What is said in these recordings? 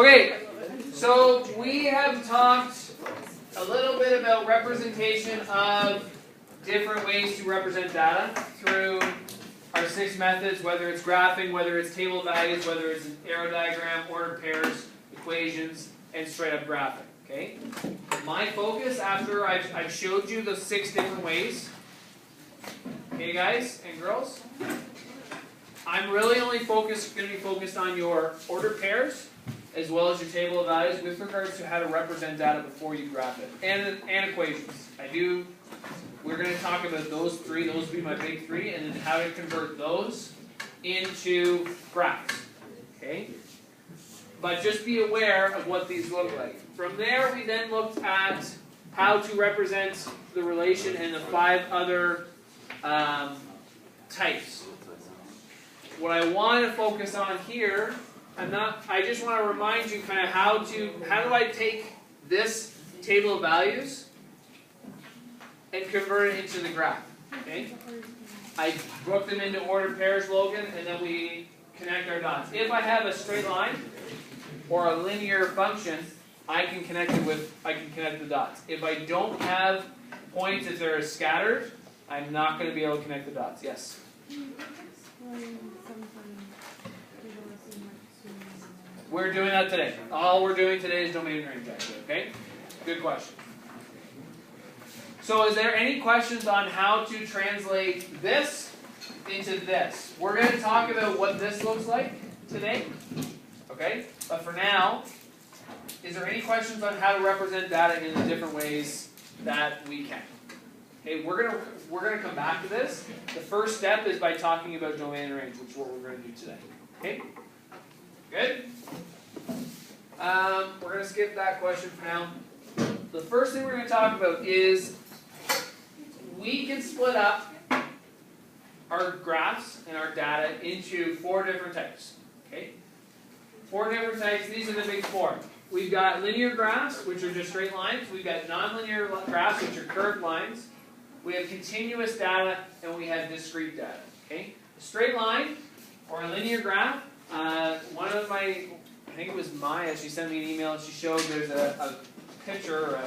Okay, so we have talked a little bit about representation of different ways to represent data through our 6 methods, whether it's graphing, whether it's table values, whether it's an arrow diagram, ordered pairs, equations, and straight up graphing. Okay? My focus after I've showed you the 6 different ways, okay guys and girls, I'm really only going to be focused on your ordered pairs as well as your table of values with regards to how to represent data before you graph it, and equations. We're going to talk about those 3, those will be my big 3, and then how to convert those into graphs. Okay? But just be aware of what these look like. From there, we then looked at how to represent the relation and the 5 other types. What I want to focus on here, I just want to remind you kind of how do I take this table of values and convert it into the graph. Okay? I broke them into ordered pairs, Logan, and then we connect our dots. If I have a straight line or a linear function, I can connect the dots. If I don't have points, if they're scattered, I'm not going to be able to connect the dots. Yes? We're doing that today. All we're doing today is domain and range, actually. Okay? Good question. So is there any questions on how to translate this into this? We're going to talk about what this looks like today. Okay? But for now, is there any questions on how to represent data in the different ways that we can? Okay, we're gonna come back to this. The first step is by talking about domain and range, which is what we're going to do today. Okay? Good? We're going to skip that question for now. The first thing we're going to talk about is we can split up our graphs and our data into 4 different types. Okay? 4 different types. These are the big 4. We've got linear graphs, which are just straight lines. We've got nonlinear graphs, which are curved lines. We have continuous data, and we have discrete data. Okay? A straight line, or a linear graph, one of my, I think it was Maya, she sent me an email, and she showed there's a picture,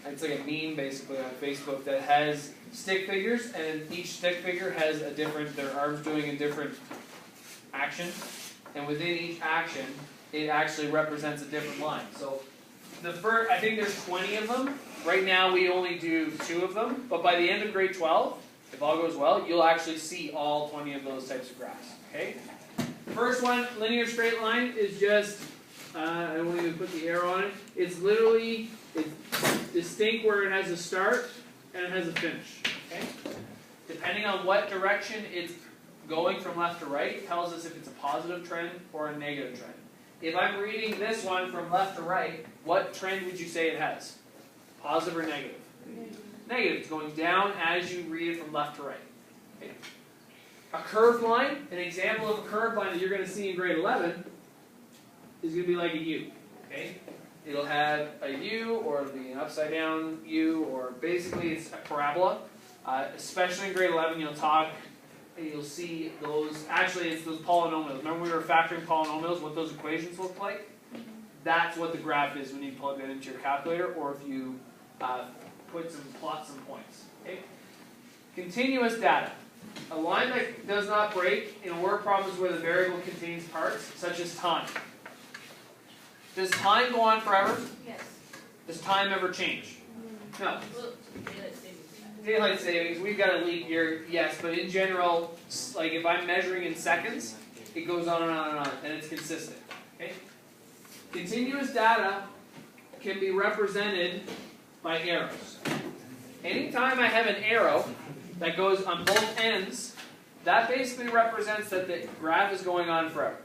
it's like a meme basically on Facebook that has stick figures, and each stick figure has a different, their arms doing a different action, and within each action, it actually represents a different line. So the first, I think there's 20 of them. Right now we only do 2 of them, but by the end of grade 12, if all goes well, you'll actually see all 20 of those types of graphs. Okay? The first one, linear straight line, is just, I won't even put the arrow on it. It's literally, it's distinct where it has a start and it has a finish. Okay? Depending on what direction it's going from left to right, it tells us if it's a positive trend or a negative trend. If I'm reading this one from left to right, what trend would you say it has? Positive or negative? Negative. It's going down as you read it from left to right. Okay. A curved line, an example of a curved line that you're going to see in grade 11 is going to be like a U. Okay? It'll have a U, or it'll be an upside down U, or basically it's a parabola. Especially in grade 11, you'll see those, actually it's those polynomials. Remember we were factoring polynomials, what those equations look like? That's what the graph is when you plug that into your calculator, or if you plot some points. Okay? Continuous data. A line that does not break in word problems where the variable contains parts, such as time. Does time go on forever? Yes. Does time ever change? No. Daylight savings, we've got a leap year, yes, but in general, like if I'm measuring in seconds, it goes on and on and on, and it's consistent. Okay? Continuous data can be represented by arrows. Anytime I have an arrow that goes on both ends, that basically represents that the graph is going on forever.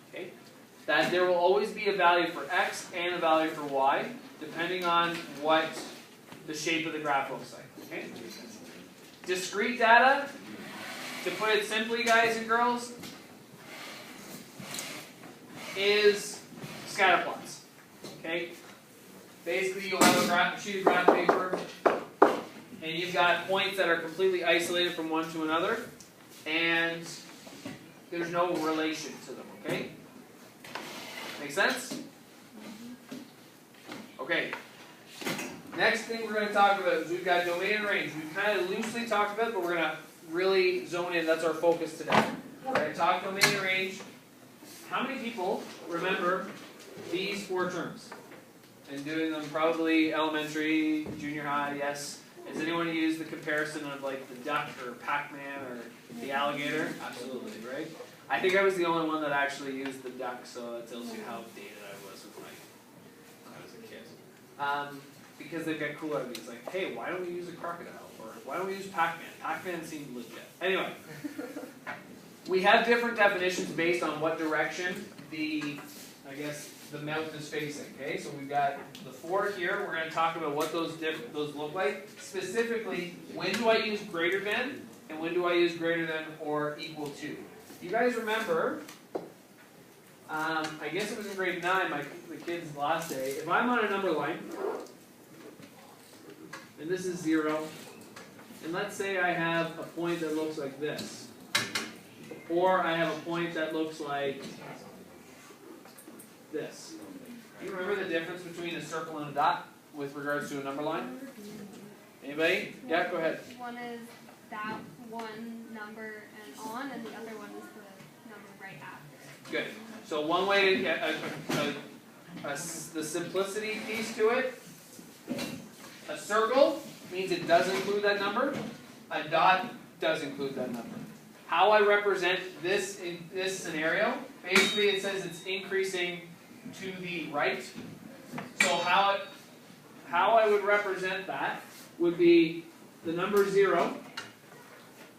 Okay? That there will always be a value for x and a value for y, depending on what the shape of the graph looks like. Okay? Discrete data, to put it simply, guys and girls, is scatter plots. Okay? Basically, you'll have a sheet of graph paper, and you've got points that are completely isolated from one to another, and there's no relation to them. Okay? Make sense? Okay. Next thing we're going to talk about is we've got domain and range. We've kind of loosely talked about it, but we're going to really zone in. That's our focus today. We're going to talk domain and range. How many people remember these four terms? And doing them probably elementary, junior high, yes. Has anyone used the comparison of like the duck or Pac-Man or the alligator? Absolutely, right? I think I was the only one that actually used the duck, so that tells you how dated I was when I was a kid. Because they've got cool ideas like, hey, why don't we use a crocodile? Or why don't we use Pac-Man? Pac-Man seemed legit. Anyway, we have different definitions based on what direction the mouth is facing. Okay, so we've got the four here. We're going to talk about what those look like. Specifically, when do I use greater than, and when do I use greater than or equal to? You guys remember? I guess it was in grade 9, the kids' last day. If I'm on a number line, and this is 0, and let's say I have a point that looks like this, or I have a point that looks like this. Do you remember the difference between a circle and a dot with regards to a number line? Anybody? Yeah, go ahead. One is that one number and on, and the other one is the number right after. Good. So one way to get the simplicity piece to it, a circle means it does include that number. A dot does include that number. How I represent this in this scenario, basically it says it's increasing to the right. So how I would represent that would be the number 0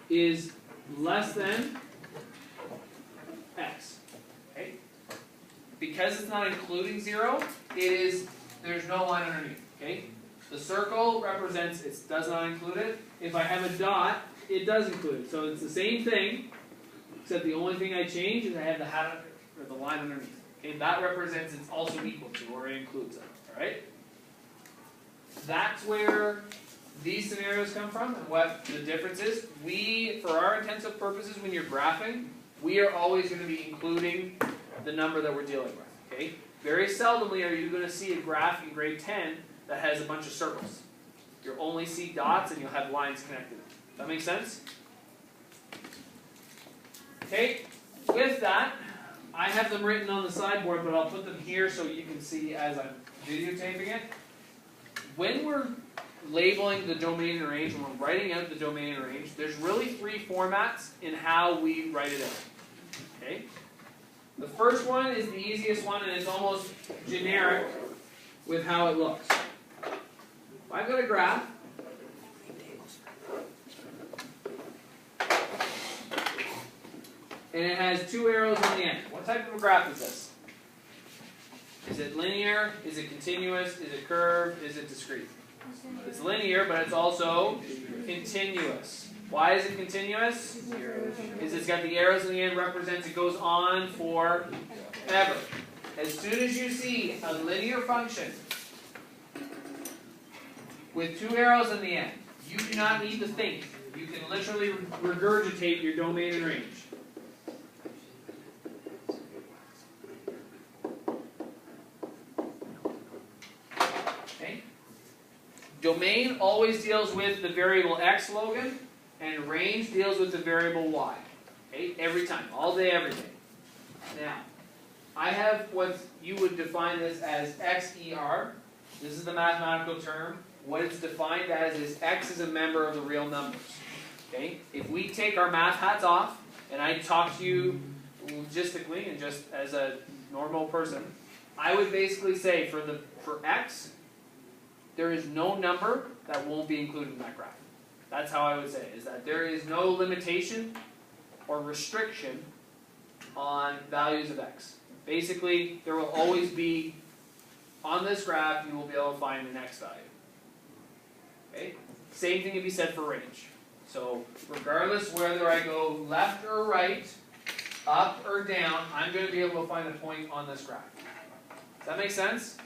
is less than x. Okay? Because it's not including 0, there's no line underneath. Okay? The circle represents it does not include it. If I have a dot, it does include it. So it's the same thing, except the only thing I change is I have the hat or the line underneath. Okay, that represents it's also equal to, or it includes it. Alright? That's where these scenarios come from, and what the difference is. For our intensive purposes, when you're graphing, we are always going to be including the number that we're dealing with. Okay? Very seldomly are you going to see a graph in grade 10 that has a bunch of circles. You'll only see dots and you'll have lines connected. Does that make sense? Okay, with that, I have them written on the sideboard, but I'll put them here so you can see as I'm videotaping it. When we're labeling the domain and range, when we're writing out the domain and range, there's really 3 formats in how we write it out. Okay? The first one is the easiest one, and it's almost generic with how it looks. If I've got a graph, and it has 2 arrows on the end. What type of a graph is this? Is it linear? Is it continuous? Is it curved? Is it discrete? It's linear, but it's also continuous. Why is it continuous? Because it's got the arrows in the end, represents it goes on forever. As soon as you see a linear function with 2 arrows in the end, you do not need to think. You can literally regurgitate your domain and range. Okay? Domain always deals with the variable x, Logan, and range deals with the variable y. Okay? Every time. All day, every day. Now, I have what you would define this as XER. This is the mathematical term. What it's defined as is x is a member of the real numbers. Okay? If we take our math hats off, and I talk to you logistically and just as a normal person, I would basically say for x, there is no number that won't be included in that graph. That's how I would say it, is that there is no limitation or restriction on values of x. Basically, there will always be, on this graph, you will be able to find an x value. Okay? Same thing can be said for range. So, regardless whether I go left or right, up or down, I'm going to be able to find a point on this graph. Does that make sense?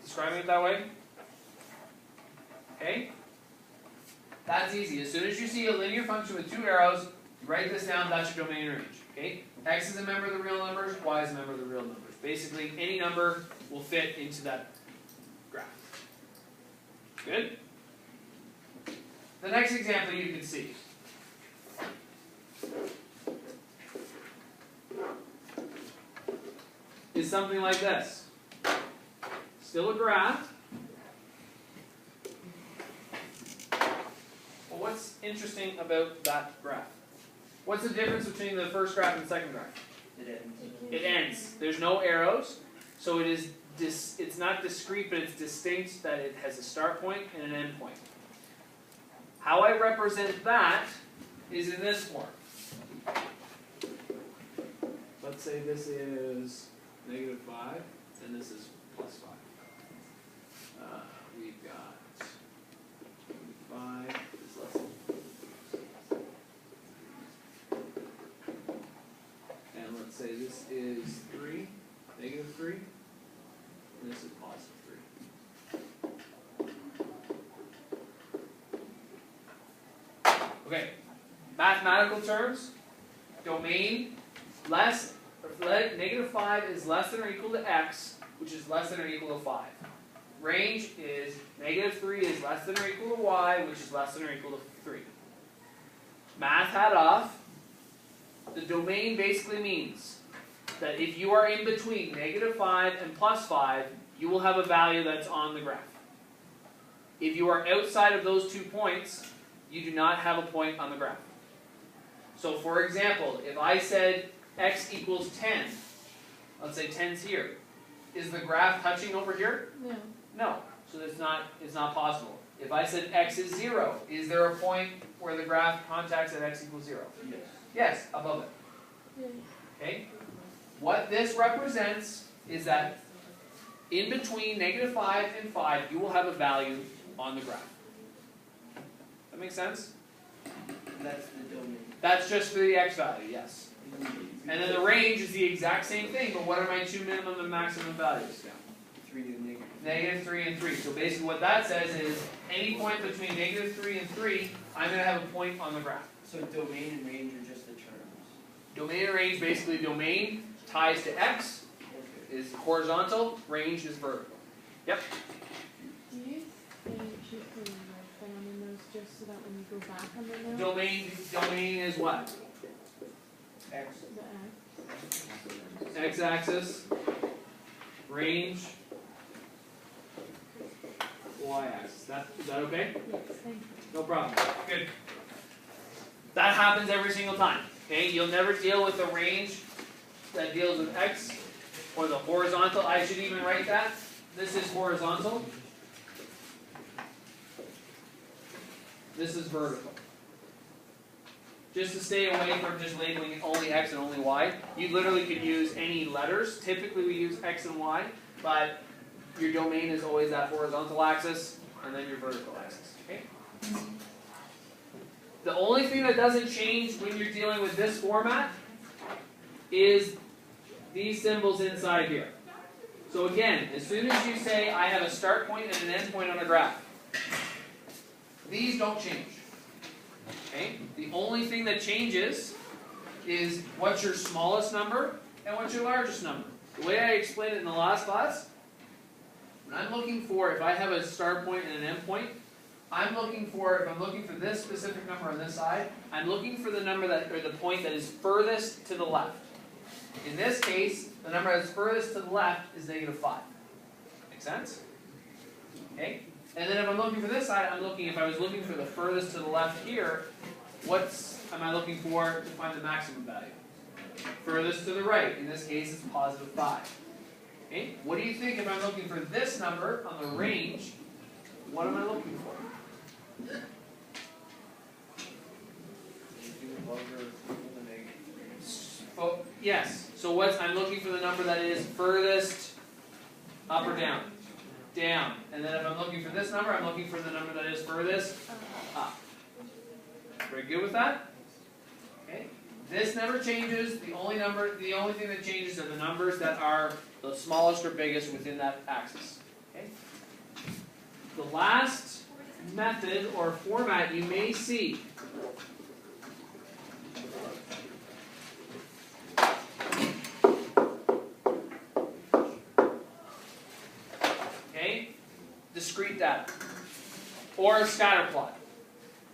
Describing it that way? Okay? That's easy. As soon as you see a linear function with 2 arrows, you write this down, that's your domain range. Okay? X is a member of the real numbers, Y is a member of the real numbers. Basically, any number will fit into that graph. Good? The next example you can see. Is something like this. Still a graph. Well, what's interesting about that graph? What's the difference between the first graph and the second graph? It ends. It ends. There's no arrows, so it is it's not discrete, but it's distinct that it has a start point and an end point. How I represent that is in this form. Let's say this is -5, and this is +5. We've got 5 is less than. And let's say this is 3, -3, and this is +3. Okay, mathematical terms, domain -5 is less than or equal to x, which is less than or equal to 5. Range is -3 is less than or equal to y, which is less than or equal to 3. Math hat off. The domain basically means that if you are in between -5 and +5, you will have a value that's on the graph. If you are outside of those 2 points, you do not have a point on the graph. So for example, if I said x equals 10, let's say 10's here, is the graph touching over here? No. No, so it's not possible. If I said x is 0, is there a point where the graph contacts at x equals 0? Yes. Yes, above it. Yeah. Okay? What this represents is that in between -5 and 5, you will have a value on the graph. That make sense? That's the domain. That's just for the x value, yes. And then the range is the exact same thing, but what are my 2 minimum and maximum values? 3 to -3 and 3. So basically what that says is, any point between -3 and 3, I'm going to have a point on the graph. So domain and range are just the terms. Domain and range, basically domain ties to x, Okay. is horizontal, range is vertical. Yep. Do you think you can write down in those just so that when you go back on the note, Domain is what? X. the X? X-axis, range, y-axis. Is that okay? Yes, thank you. No problem. Good. That happens every single time. Okay, you'll never deal with the range that deals with x or the horizontal. I should even write that. This is horizontal. This is vertical. Just to stay away from just labeling only x and only y, you literally could use any letters. Typically we use x and y, but your domain is always that horizontal axis and then your vertical axis. Okay? The only thing that doesn't change when you're dealing with this format is these symbols inside here. So again, as soon as you say I have a start point and an end point on a graph, these don't change. Okay? The only thing that changes is what's your smallest number and what's your largest number. The way I explained it in the last class, when I'm looking for, if I have a start point and an end point, if I'm looking for this specific number on this side, I'm looking for the number that, or the point that is furthest to the left. In this case, the number that's furthest to the left is -5. Make sense? Okay? And then if I'm looking for this side, if I was looking for the furthest to the left here, what am I looking for to find the maximum value? Furthest to the right, in this case it's +5. Okay? What do you think if I'm looking for this number on the range, what am I looking for? Oh, yes. So I'm looking for the number that is furthest up or down? Down. And then if I'm looking for this number, I'm looking for the number that is furthest up. Very good with that? Okay. This never changes. The only thing that changes are the numbers that are the smallest or biggest within that axis. Okay. The last method or format you may see discrete data. Or a scatter plot.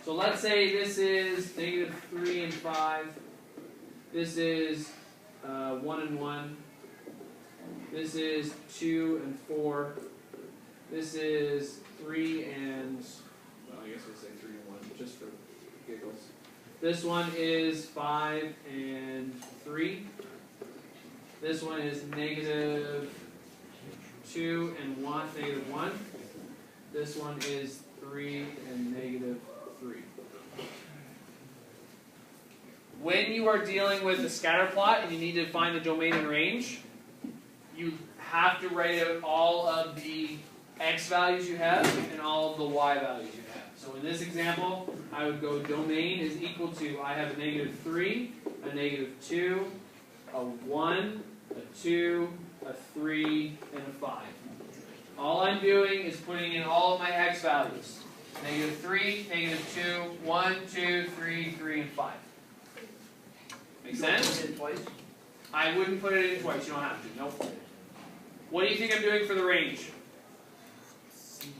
So let's say this is -3 and 5. This is 1 and 1. This is 2 and 4. This is 3 and, well, I guess we'll say 3 and 1, just for giggles. This one is 5 and 3. This one is -2 and 1, -1. This one is 3 and -3. When you are dealing with a scatter plot and you need to find the domain and range, you have to write out all of the x values you have and all of the y values you have. So in this example, I would go domain is equal to, I have a -3, a -2, a 1, a 2, a 3, and a 5. All I'm doing is putting in all of my x values. -3, -2, 1, 2, 3, 3, and 5. Make sense? Put it in twice? I wouldn't put it in twice, you don't have to, nope. What do you think I'm doing for the range?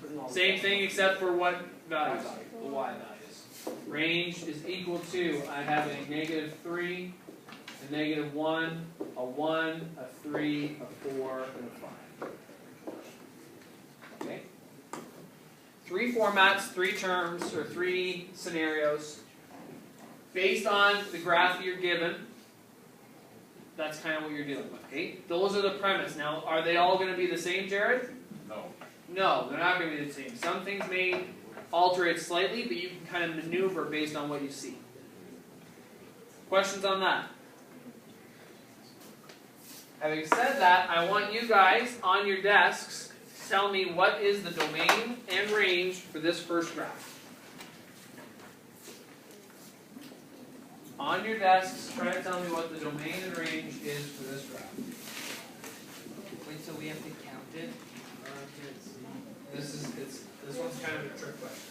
Put in all the- Same thing except for what values? The y values. Range is equal to, I have a -3, a -1, a 1, a 3, a 4, and a 5. Okay? 3 formats, 3 terms, or 3 scenarios. Based on the graph you're given, that's kind of what you're dealing with, okay? Those are the premise. Now, are they all going to be the same, Jared? No. No, they're not going to be the same. Some things may alter it slightly, but you can kind of maneuver based on what you see. Questions on that? Having said that, I want you guys on your desks to tell me what is the domain and range for this first graph. On your desks, try to tell me what the domain and range is for this graph. Wait, so we have to count it? This one's kind of a trick question.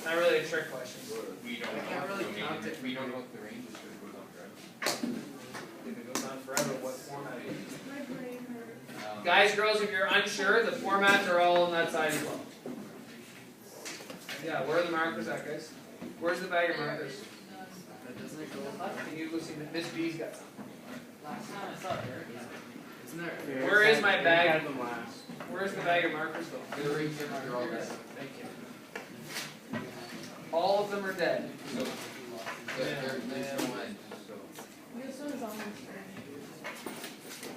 Not really a trick question. We don't I know can't what really the count domain- it. We don't know what the range is because it goes on forever. If it goes on forever, what format is it? My brain hurts. Guys, girls, if you're unsure, the formats are all on that side as well. Yeah, where are the markers at, guys? Where's the bag of markers? Doesn't it go up? Can you go see Miss B's got some? Last time I saw it, isn't there? Where is my bag? had them last. Where's the bag of markers though? They're right here, they're all there. Thank you. All of them are dead. So, there's no end, so This one's on my screen.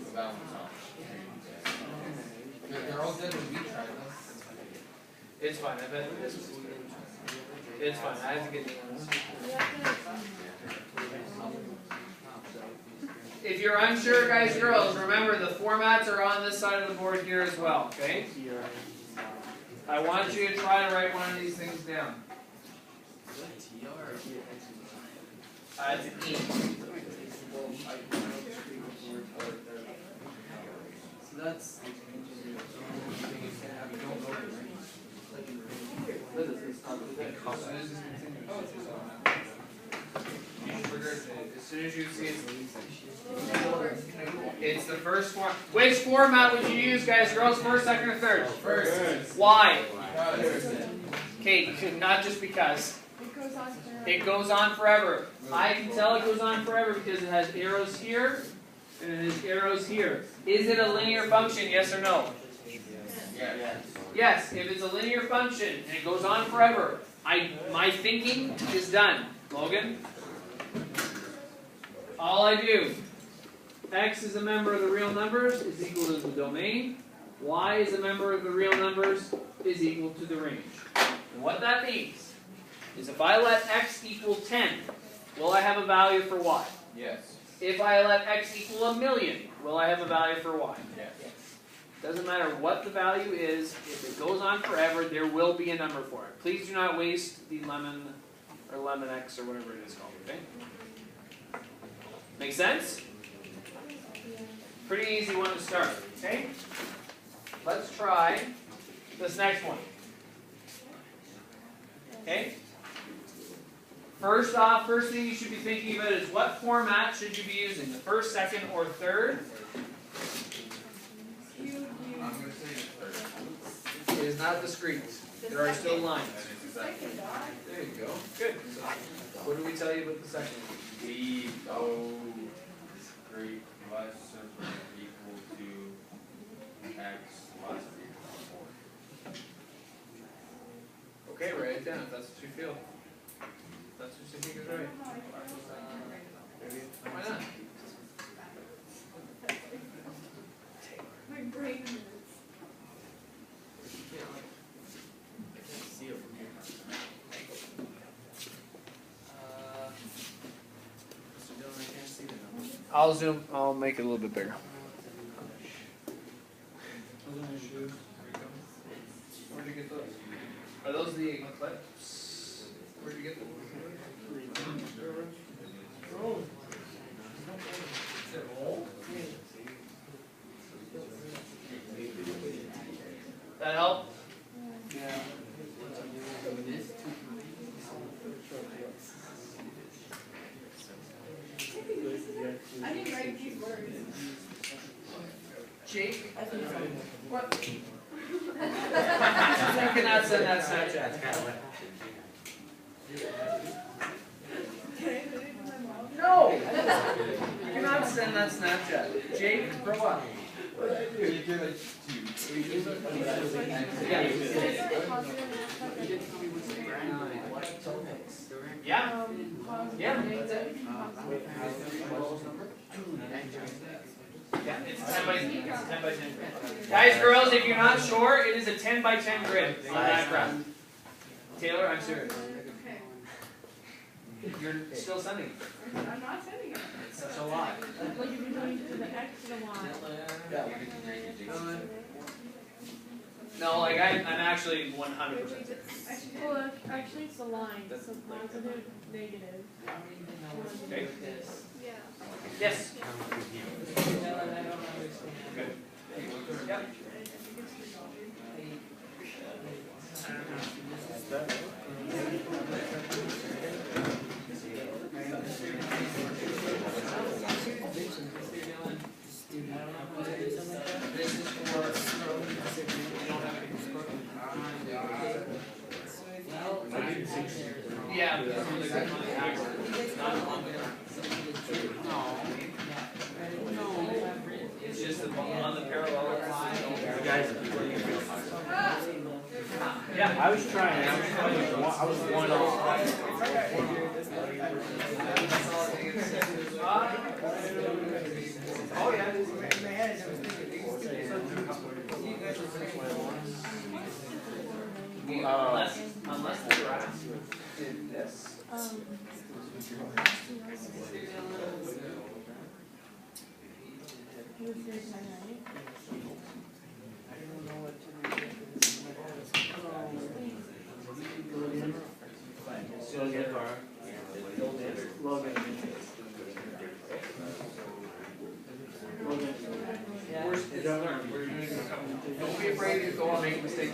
the balance off. They're all dead when we tried them. It's fine, I bet this was It's fine, I have to get the ones. You have to. If you're unsure, guys, girls, remember the formats are on this side of the board here as well, okay? I want you to try to write one of these things down. It's an E. So that's. As soon as you see it, it's the first form. Which format would you use, guys, girls? First, second, or third? First. Why? Okay, not just because. It goes on forever. It goes on forever. I can tell it goes on forever because it has arrows here and it has arrows here. Is it a linear function, yes or no? Yeah. Yes, if it's a linear function and it goes on forever, my thinking is done. Logan? All I do, x is a member of the real numbers is equal to the domain. Y is a member of the real numbers is equal to the range. And what that means is if I let x equal 10, will I have a value for y? Yes. If I let x equal 1,000,000, will I have a value for y? Yes. Doesn't matter what the value is, if it goes on forever, there will be a number for it. Please do not waste the lemon or lemon x or whatever it is called, okay? Make sense? Pretty easy one to start, okay? Let's try this next one. Okay? First off, first thing you should be thinking about is what format should you be using? The first, second, or third? I'm gonna say the third. Is is not discrete. There are still lines. There you go. Good. So, what did we tell you about the second one? D O discrete plus or equal to X plus or equal Okay, write it down if that's what you feel. If that's what you think is right. Why not? My brain hurts. I can't see it from here. Mr. Dillon, I can't see the number. I'll zoom. I'll make it a little bit bigger. Where'd you get those? Are those the clips? Where'd you get them? That help? Yeah. I didn't write these words. Jake? What? You cannot send that Snapchat. Can I put it in my mouth? No! You cannot send that Snapchat. Jake, grow up. Yeah. Yeah. That's it. Yeah, it's 10 by 10 by 10 grid. Guys, girls, if you're not sure, it is a 10 by 10 grid on that graph. Taylor, I'm serious. Okay. You're still sending it. I'm not sending it. That's a lot. Like you've been going to the X to the Y. No, like I'm actually 100%. Well, actually it's the line, so positive, negative. Okay. Yeah. Yes. Good. Yep. This is for yeah. It's just on the parallel line. Yeah, I was trying. I was one off. Oh yeah. Unless the graph did this. He was very kind, right? Don't be afraid to go on and make a mistake.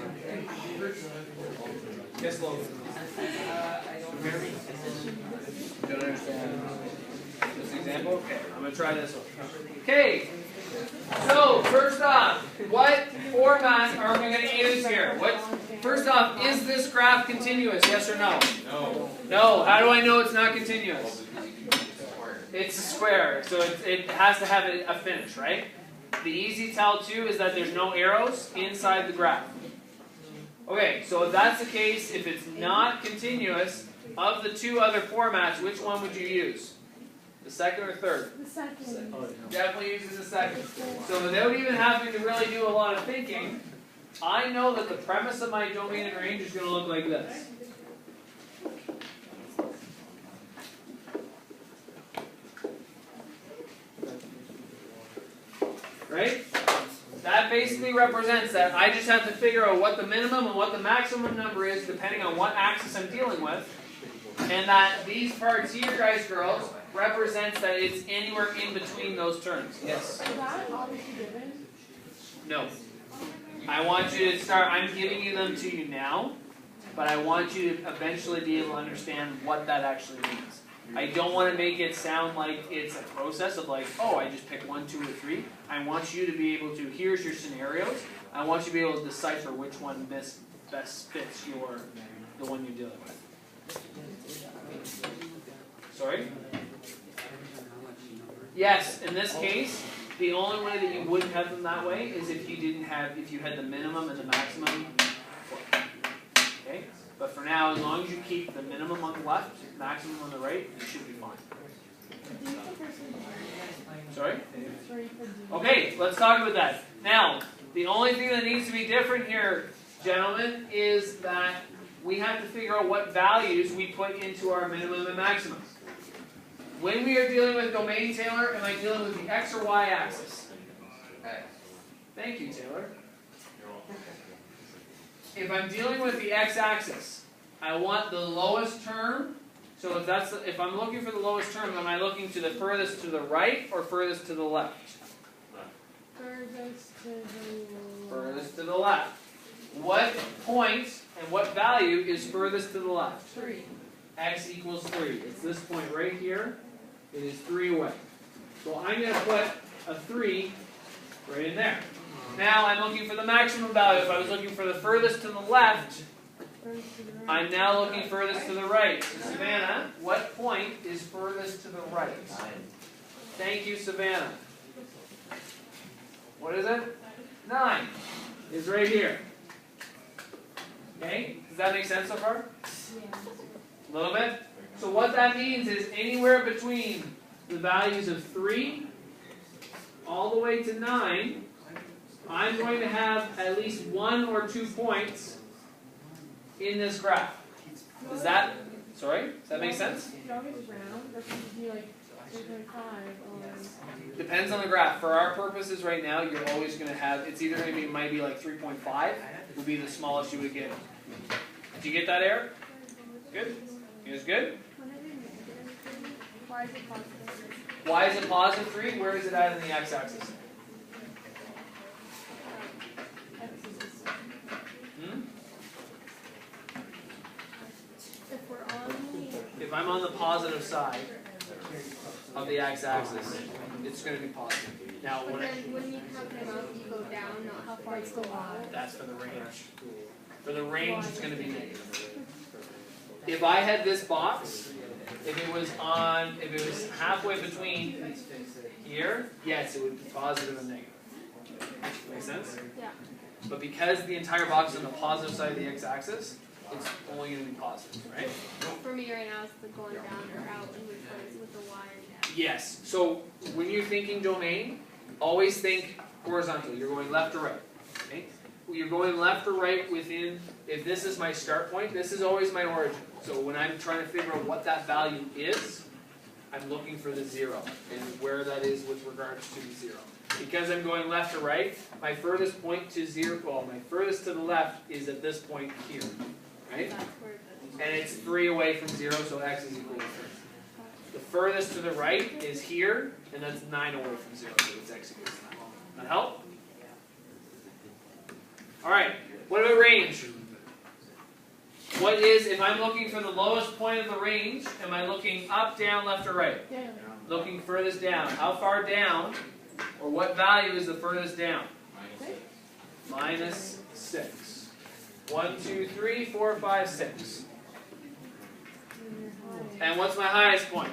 Yes, Logan. Don't understand this example? Okay, I'm gonna try this one. Okay, so first off, what format are we gonna use here? First off, is this graph continuous? Yes or no? No. No. How do I know it's not continuous? It's a square, so it has to have a finish, right? The easy tell too is that there's no arrows inside the graph. Okay, so if that's the case, if it's not continuous, of the two other formats, which one would you use? The second or third? The second. Definitely uses the second. So without even having to really do a lot of thinking, I know that the premise of my domain and range is going to look like this. Right? That basically represents that I just have to figure out what the minimum and what the maximum number is depending on what axis I'm dealing with. And that these parts here, guys, girls, represents that it's anywhere in between those terms. Yes? Is that obviously given? No. I want you to start, I'm giving you them to you now, but I want you to eventually be able to understand what that actually means. I don't want to make it sound like it's a process of like, oh, I just pick 1, 2, or 3. I want you to be able to, here's your scenarios. I want you to be able to decipher which one best fits the one you're dealing with. Sorry? Yes, in this case, the only way that you wouldn't have them that way is if you had the minimum and the maximum. Okay? But for now, as long as you keep the minimum on the left, maximum on the right, you should be fine. Sorry? Okay, let's talk about that. Now, the only thing that needs to be different here, gentlemen, is that we have to figure out what values we put into our minimum and maximum. When we are dealing with domain, Taylor, am I dealing with the X or Y axis? X. Thank you, Taylor. If I'm dealing with the x-axis, I want the lowest term. So if I'm looking for the lowest term, am I looking to the furthest to the right or furthest to the left? Furthest to the left. Furthest to the left. What point and what value is furthest to the left? 3. X equals 3. It's this point right here. It is 3 away. So I'm going to put a 3 right in there. Now I'm looking for the maximum value. If I was looking for the furthest to the left, I'm now looking furthest to the right. So Savannah, what point is furthest to the right? Thank you, Savannah. What is it? 9 is right here. Okay? Does that make sense so far? A little bit? So what that means is anywhere between the values of 3 all the way to 9, I'm going to have at least 1 or 2 points in this graph. Does that, sorry, does that make sense? It's always round, or could it be like 3.5 or... Depends on the graph. For our purposes right now, you're always going to have, it's either going to be, might be like 3.5, would be the smallest you would get. Did you get that, Eric? Good? You guys good? Why is it positive? Why is it positive 3? Where is it at in the x-axis? If we're on If I'm on the positive side of the x-axis, it's going to be positive. Now, but when then when you count them out, you go down, not how far you go up. that's for the range. For the range, it's going to be negative. If I had this box, if it was halfway between here, yes, it would be positive and negative. Make sense? Yeah. But because the entire box is on the positive side of the x-axis, it's only going to be positive, right? For me right now, it's the going down or out, and which one is with the Y or down. Yes. So when you're thinking domain, always think horizontally. You're going left or right. Okay? You're going left or right within, if this is my start point, this is always my origin. So when I'm trying to figure out what that value is, I'm looking for the 0 and where that is with regards to the 0. Because I'm going left or right, my furthest point to 0, well, my furthest to the left is at this point here. Right? That's where the... And it's 3 away from 0, so x is equal to 3. The furthest to the right is here, and that's 9 away from 0, so it's x equals 9. That help? Alright, what about range? What is, if I'm looking for the lowest point of the range, am I looking up, down, left, or right? Yeah. Looking furthest down. How far down, or what value is the furthest down? Minus 6. 1, 2, 3, 4, 5, 6. And what's my highest point?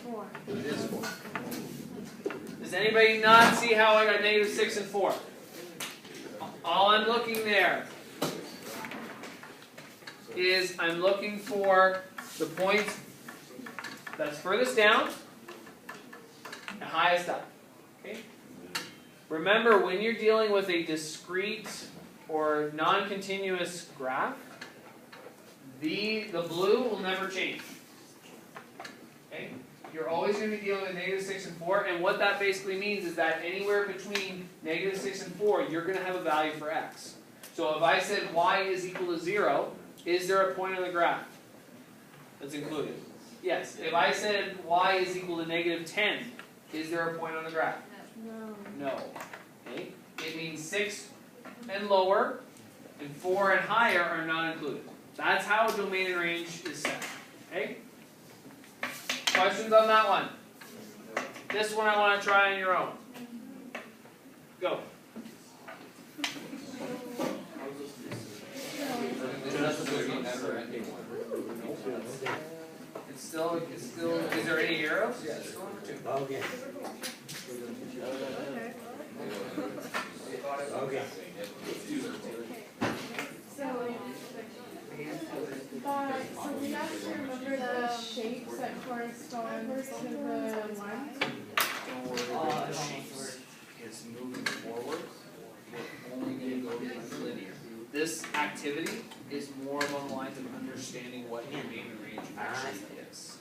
4. It is 4. Does anybody not see how I got negative 6 and 4? All I'm looking there is I'm looking for the point that's furthest down and highest up. Okay? Remember, when you're dealing with a discrete or non-continuous graph, the blue will never change. Okay? You're always going to be dealing with negative 6 and 4, and what that basically means is that anywhere between negative 6 and 4, you're going to have a value for x. So if I said y is equal to 0, is there a point on the graph that's included? Yes. If I said y is equal to negative 10, is there a point on the graph? No. No. Okay? It means 6 and lower and 4 and higher are not included. That's how domain and range is set. Okay? Questions on that one? This one I want to try on your own. Go. It's still, is there any arrows? Yeah, it's still number 2. Okay. Okay. So we have to remember the shapes that correspond to the one. The shapes is moving forward. We're only going to go linear. This activity is more along the lines of understanding what domain and range actually is.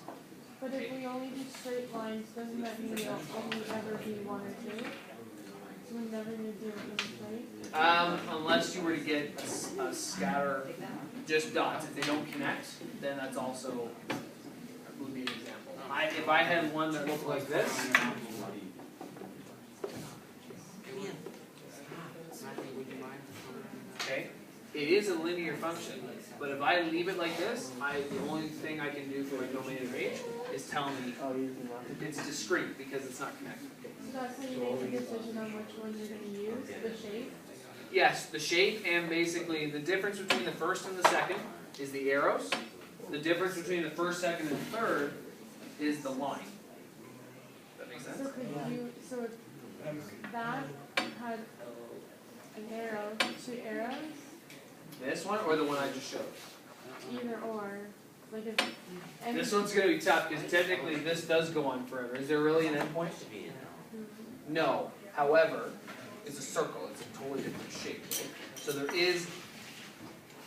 But if we only do straight lines, doesn't that mean we'll only ever be 1 or 2? So we're never going to do it in straight? Unless you were to get a scatter, just dots. If they don't connect, then that's also would be an example. If I had one that looked like this, okay, it is a linear function. But if I leave it like this, the only thing I can do for my domain and range is tell me it's discrete because it's not connected. So that's how you make a decision on which one you're going to use, the shape? Yes, the shape, and basically the difference between the first and the second is the arrows. The difference between the first, second, and third is the line. That makes sense? So could you, so if that had an arrow, 2 arrows, This one or the one I just showed? either or, like if. and- This one's going to be tough because technically this does go on forever. Is there really an endpoint? No. However, it's a circle. It's a totally different shape. So there is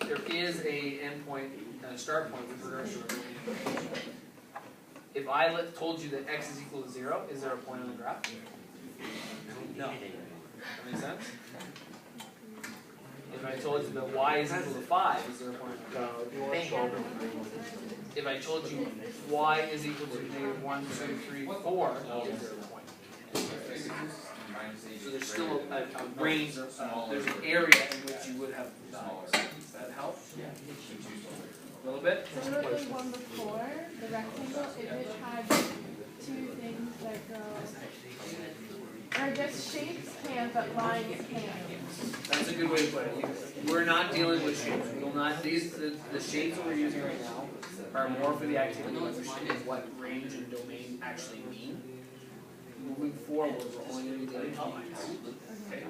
a endpoint and a start point with regards to a domain. If I told you that x is equal to 0, is there a point on the graph? No. That makes sense? If I told you that y is equal to 5, is there a point on the graph? If I told you y is equal to negative 1, 2, 3, 4, is there a point? So there's still a range, there's an area in which you would have values. Does that help? Yeah. A little bit? So what about the one before, the rectangle, if it had 2 things that go, or I guess shapes can, but lines can't. That's a good way to put it. We're not dealing with shapes. We will not, the shapes that we're using right now are more for the activity of understanding what range and domain actually mean. Moving forward, we're only going to be dealing with lines. Okay.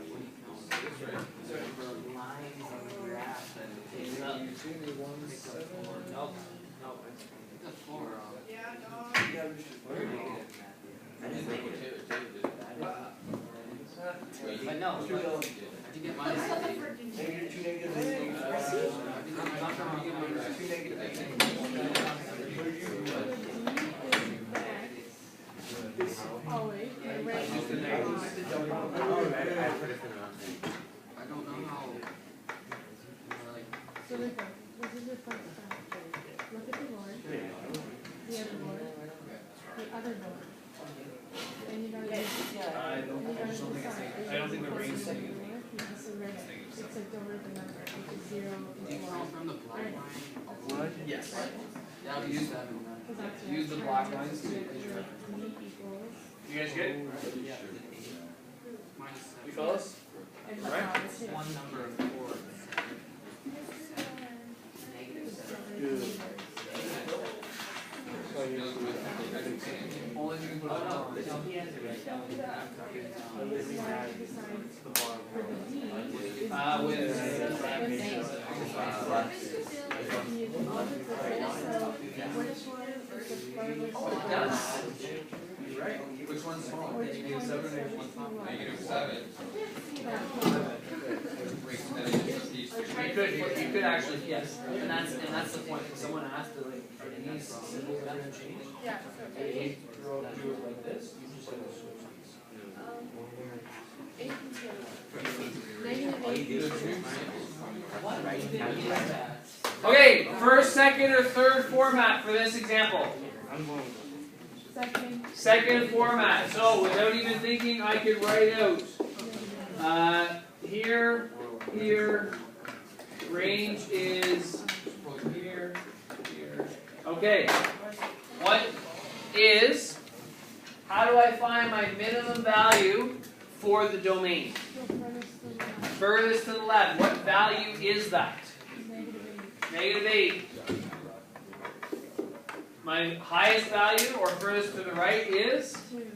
But no, to get minus Always, the range is the I put it in the wrong thing. I don't know how. So look, this is your first step. Look at the board, the other board, the other board. And you gotta, I don't think the range is negative. it's a don't write the number, it's a 0 and 1. From the black line. What? Yes. Yeah, I'll use that. Because that's Use the black lines to D equals, You guys good? Minus You 7. fellas? and Right. now it's here. One number of 4. Negative 7. Only if you can put it on. He has it right now. This is why I decided for the D is With the opposite, so which one is the furthest one? You're right. Which one's small? Which one Negative is 7 or furthest 1? one? Negative 7. You could actually, yes, and that's the point. If someone asked to like, are these symbols are gonna change? Yeah, And you do it like this, you just gotta switch these. 8 and 2. Negative 8. Okay, first, second, or third format for this example. Second. Second format. So without even thinking, I could write out here, here. Range is here, here. Okay. What is I find my minimum value for the domain? Go furthest to the left. Furthest to the left. What value is that? Negative 8. -8. My highest value or furthest to the right is 2.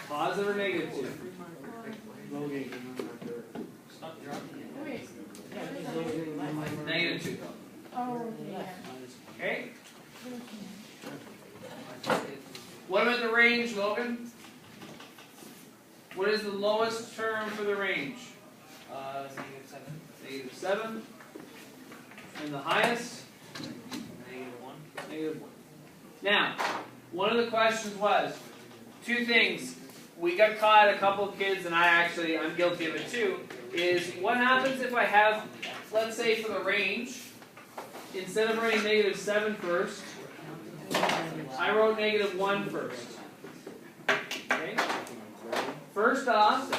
positive or negative 2. Stop dropping it. Wait. Negative 2. Oh, yeah. Okay? What about the range, Logan? What is the lowest term for the range? -7. -7. And the highest? -1. -1. Now, one of the questions was, two things. We got caught, a couple of kids, and I'm guilty of it too, is what happens if I have, let's say for the range, instead of writing -7 first, I wrote -1 first. Okay? First off,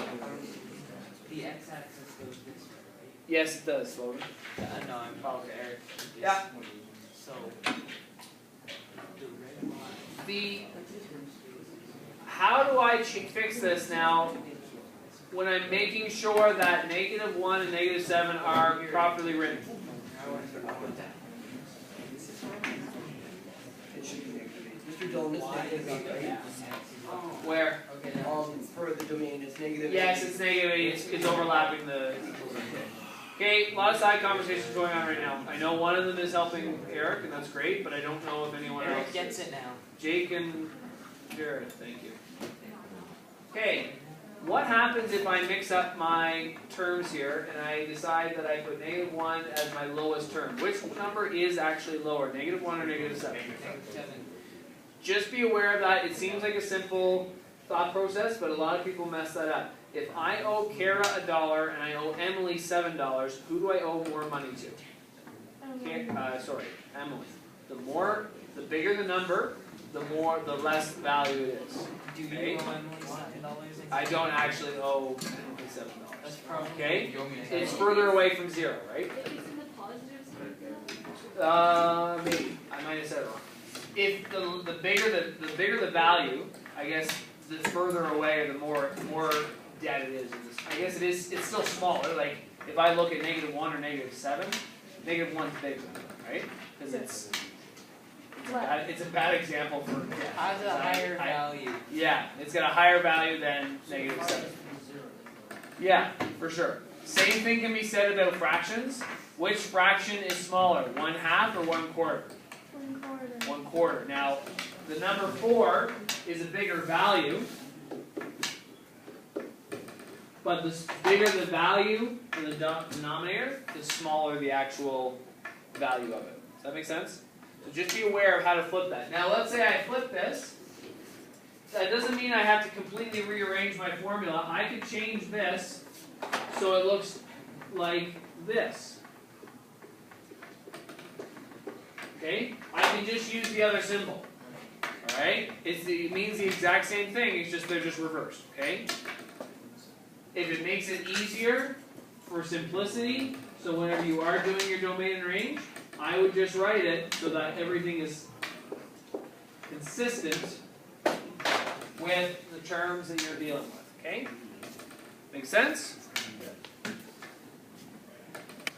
The x-axis goes this way, right? yes it does, Logan. No, I'm following Eric. Yeah. So, the red line. How do I fix this now when I'm making sure that -1 and -7 are properly written? Mr. Dillon, Why is it red? Where? Okay, now. for the domain is negative. Yes, it's -8. It's overlapping the. Okay, a lot of side conversations going on right now. I know one of them is helping Eric, and that's great, but I don't know if anyone else. Eric gets it now. Jake and Jared, thank you. Okay, what happens if I mix up my terms here and I decide that I put -1 as my lowest term? Which number is actually lower, -1 or -7? -7. Just be aware of that. It seems like a simple thought process, but a lot of people mess that up. If I owe Kara $1 and I owe Emily $7, who do I owe more money to? Emily. The bigger the number, the less value it is. Do you Okay. owe Emily $7? I don't actually owe Emily $7. That's probably. Okay? You owe me a It's $7. further away from 0, right? At least in the positives group. Maybe. I might have said it wrong. If the bigger the value, I guess the further away or the more dead it is. I guess it's still smaller. Like if I look at -1 or -7, -1's bigger, right? Because it's a bad example for How's a higher value? Yeah, it's got a higher value than -7. Yeah, for sure. Same thing can be said about fractions. Which fraction is smaller, 1/2 or 1/4? 1/4. 1/4. Now, the number 4 is a bigger value, but the bigger the value in the denominator, the smaller the actual value of it. Does that make sense? So just be aware of how to flip that. Now, let's say I flip this. That doesn't mean I have to completely rearrange my formula. I could change this so it looks like this. Okay? I can just use the other symbol. Alright? It means the exact same thing, it's just they're just reversed. Okay? If it makes it easier for simplicity, so whenever you are doing your domain and range, I would just write it so that everything is consistent with the terms that you're dealing with. Okay? Make sense?